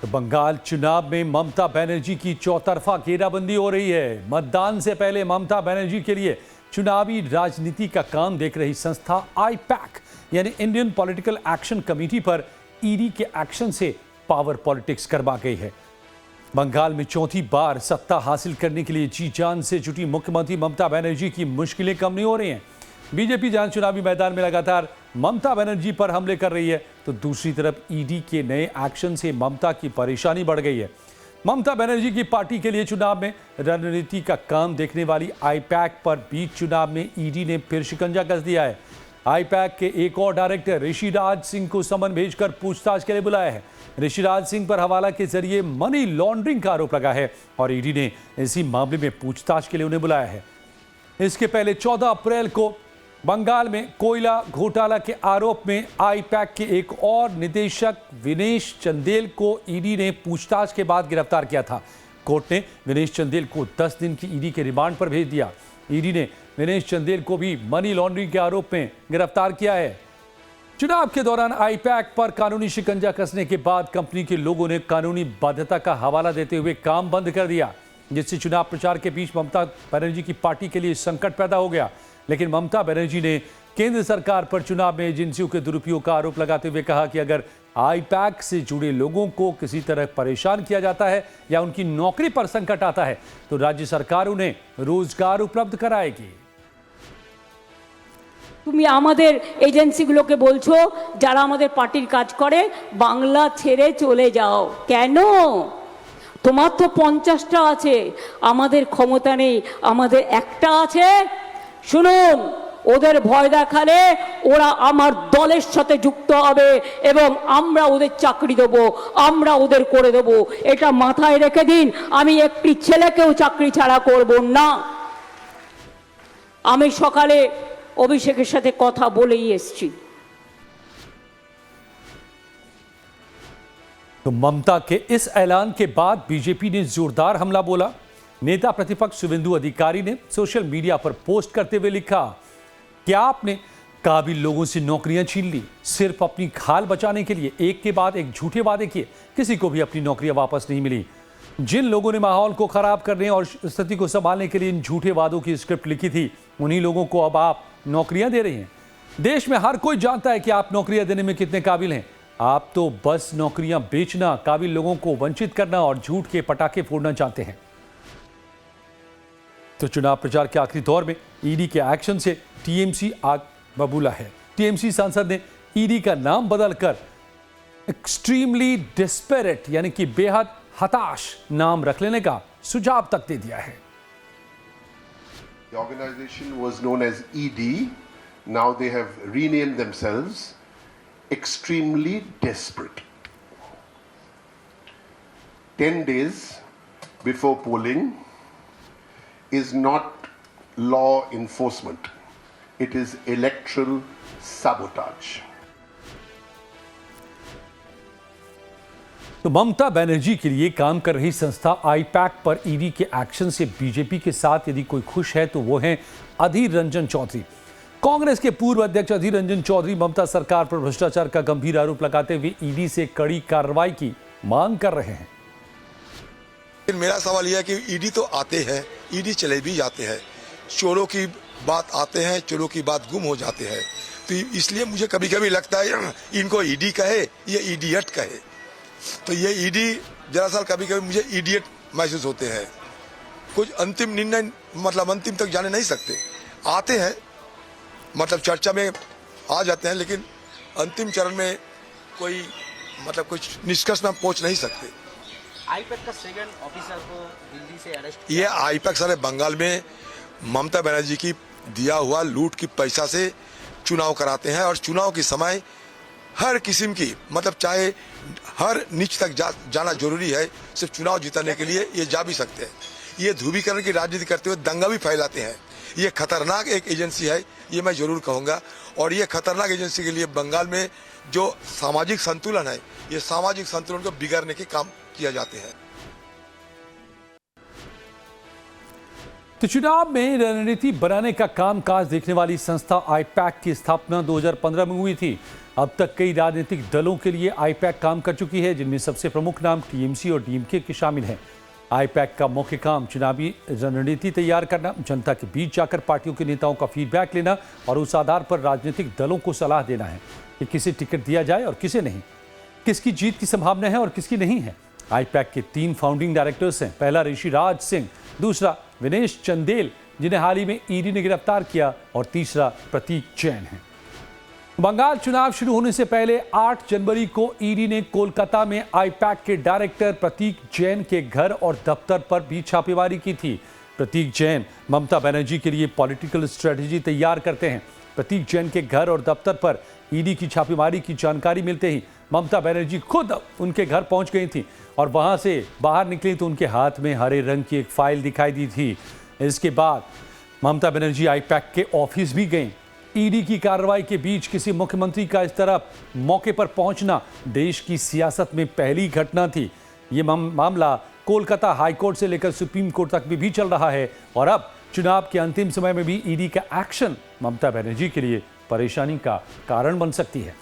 तो बंगाल चुनाव में ममता बनर्जी की चौतरफा घेराबंदी हो रही है। मतदान से पहले ममता बनर्जी के लिए चुनावी राजनीति का काम देख रही संस्था आईपैक यानी इंडियन पॉलिटिकल एक्शन कमेटी पर ईडी के एक्शन से पावर पॉलिटिक्स करवा गई है। बंगाल में चौथी बार सत्ता हासिल करने के लिए जी जान से जुटी मुख्यमंत्री ममता बनर्जी की मुश्किलें कम नहीं हो रही हैं। बीजेपी जहां चुनावी मैदान में लगातार ममता बनर्जी पर हमले कर रही है, तो दूसरी तरफ ईडी के नए एक्शन से ममता की परेशानी बढ़ गई है। ममता बनर्जी की पार्टी के लिए चुनाव में रणनीति का काम देखने वाली आईपैक पर बीच चुनाव में ईडी ने फिर शिकंजा कस दिया है। आईपैक के एक और डायरेक्टर ऋषिराज सिंह को समन भेजकर पूछताछ के लिए बुलाया है। ऋषिराज सिंह पर हवाला के जरिए मनी लॉन्ड्रिंग का आरोप लगा है और ईडी ने इसी मामले में पूछताछ के लिए उन्हें बुलाया है। इसके पहले 14 अप्रैल को बंगाल में कोयला घोटाला के आरोप में आईपैक के एक और निदेशक विनेश चंदेल को ईडी ने पूछताछ के बाद गिरफ्तार किया था। कोर्ट ने विनेश चंदेल को 10 दिन की ईडी के रिमांड पर भेज दिया। ईडी ने विनेश चंदेल को भी मनी लॉन्ड्रिंग के आरोप में गिरफ्तार किया है। चुनाव के दौरान आईपैक पर कानूनी शिकंजा कसने के बाद कंपनी के लोगों ने कानूनी बाध्यता का हवाला देते हुए काम बंद कर दिया, जिससे चुनाव प्रचार के बीच ममता बनर्जी की पार्टी के लिए संकट पैदा हो गया। लेकिन ममता बनर्जी ने केंद्र सरकार पर चुनाव में एजेंसियों के दुरुपयोग का आरोप लगाते हुए कहा कि अगर आईपैक से जुड़े लोगों को किसी तरह परेशान किया जाता है या उनकी नौकरी पर संकट आता है तो राज्य सरकार उन्हें रोजगार उपलब्ध कराएगी। তুমি আমাদের এজেন্সিগুলোকে বলছো যারা আমাদের পার্টির কাজ করে বাংলা ছেড়ে চলে যাও কেন? তোমার তো 50টা আছে, আমাদের ক্ষমতা নেই, আমাদের একটা আছে। শুনুন, ওদের ভয় দেখালে ওরা আমার দলের সাথে যুক্ত হবে এবং আমরা ওদের চাকরি দেব, আমরা ওদের করে দেব। এটা মাথায় রেখে দিন। আমি একটি ছেলেকেও চাকরি ছাড়া করব না। আমি সকালে অভিষেকের সাথে কথা বলেই এসেছি। तो ममता के इस ऐलान के बाद बीजेपी ने जोरदार हमला बोला। नेता प्रतिपक्ष शुभेंदु अधिकारी ने सोशल मीडिया पर पोस्ट करते हुए लिखा, क्या आपने काबिल लोगों से नौकरियां छीन ली? सिर्फ अपनी खाल बचाने के लिए एक के बाद एक झूठे वादे किए, किसी को भी अपनी नौकरियां वापस नहीं मिली। जिन लोगों ने माहौल को खराब करने और स्थिति को संभालने के लिए इन झूठे वादों की स्क्रिप्ट लिखी थी, उन्हीं लोगों को अब आप नौकरियां दे रही हैं। देश में हर कोई जानता है कि आप नौकरियां देने में कितने काबिल हैं। आप तो बस नौकरियां बेचना, काबिल लोगों को वंचित करना और झूठ के पटाखे फोड़ना चाहते हैं। तो चुनाव प्रचार के आखिरी दौर में ईडी के एक्शन से टीएमसी आग बबूला है। टीएमसी सांसद ने ईडी का नाम बदलकर एक्सट्रीमली डिस्पेरेट यानी कि बेहद हताश नाम रख लेने का सुझाव तक दे दिया है। The organization was known as ED. Now they have renamed themselves Extremely Desperate. 10 days before polling is not law enforcement. It is electoral sabotage. तो ममता बनर्जी के लिए काम कर रही संस्था आईपैक पर ईडी के एक्शन से बीजेपी के साथ यदि कोई खुश है तो वो है अधीर रंजन चौधरी। कांग्रेस के पूर्व अध्यक्ष अधीर रंजन चौधरी ममता सरकार पर भ्रष्टाचार का गंभीर आरोप लगाते हुए ईडी से कड़ी कार्रवाई की मांग कर रहे हैं। मेरा सवाल यह है कि ईडी तो आते हैं, ईडी चले भी जाते हैं, चोरों की बात आते हैं, चोरों की बात गुम हो जाते हैं। तो इसलिए मुझे कभी कभी लगता है इनको ईडी कहे या इडियट कहे, तो ये ईडी दरअसल कभी कभी मुझे इडियट महसूस होते हैं। कुछ अंतिम निर्णय मतलब अंतिम तक जाने नहीं सकते, आते हैं मतलब चर्चा में आ जाते हैं, लेकिन अंतिम चरण में कोई मतलब कुछ निष्कर्ष में पहुंच नहीं सकते। आईपैक का सेकंड ऑफिसर को दिल्ली से अरेस्ट ये आईपैक सारे बंगाल में ममता बनर्जी की दिया हुआ लूट की पैसा से चुनाव कराते हैं और चुनाव के समय हर किस्म की मतलब चाहे हर नीच तक जाना जरूरी है, सिर्फ चुनाव जिताने के लिए ये जा भी सकते हैं। ये ध्रुवीकरण की राजनीति करते हुए दंगा भी फैलाते हैं। ये खतरनाक एक एजेंसी है, ये मैं जरूर कहूँगा। और ये खतरनाक एजेंसी के लिए बंगाल में जो सामाजिक संतुलन है, ये सामाजिक संतुलन को बिगाड़ने के काम किया जाते हैं। तो चुनाव में रणनीति बनाने का कामकाज देखने वाली संस्था आईपैक की स्थापना 2015 में हुई थी। अब तक कई राजनीतिक दलों के लिए आईपैक काम कर चुकी है, जिनमें सबसे प्रमुख नाम टीएमसी और डीएमके के शामिल हैं। आईपैक का मुख्य काम चुनावी रणनीति तैयार करना, जनता के बीच जाकर पार्टियों के नेताओं का फीडबैक लेना और उस आधार पर राजनीतिक दलों को सलाह देना है कि किसे टिकट दिया जाए और किसे नहीं, किसकी जीत की संभावना है और किसकी नहीं है। आईपैक के 3 फाउंडिंग डायरेक्टर्स हैं। पहला ऋषिराज सिंह, दूसरा विनेश चंदेल जिन्हें हाल ही में ईडी ने गिरफ्तार किया, और तीसरा प्रतीक जैन है। बंगाल चुनाव शुरू होने से पहले 8 जनवरी को ईडी ने कोलकाता में आईपैक के डायरेक्टर प्रतीक जैन के घर और दफ्तर पर भी छापेमारी की थी। प्रतीक जैन ममता बनर्जी के लिए पॉलिटिकल स्ट्रेटजी तैयार करते हैं। प्रतीक जैन के घर और दफ्तर पर ईडी की छापेमारी की जानकारी मिलते ही ममता बनर्जी खुद उनके घर पहुंच गई थी और वहां से बाहर निकली तो उनके हाथ में हरे रंग की एक फाइल दिखाई दी थी। इसके बाद ममता बनर्जी आईपैक के ऑफिस भी गईं। ईडी की कार्रवाई के बीच किसी मुख्यमंत्री का इस तरह मौके पर पहुंचना देश की सियासत में पहली घटना थी। ये मामला कोलकाता हाईकोर्ट से लेकर सुप्रीम कोर्ट तक भी चल रहा है और अब चुनाव के अंतिम समय में भी ईडी का एक्शन ममता बनर्जी के लिए परेशानी का कारण बन सकती है।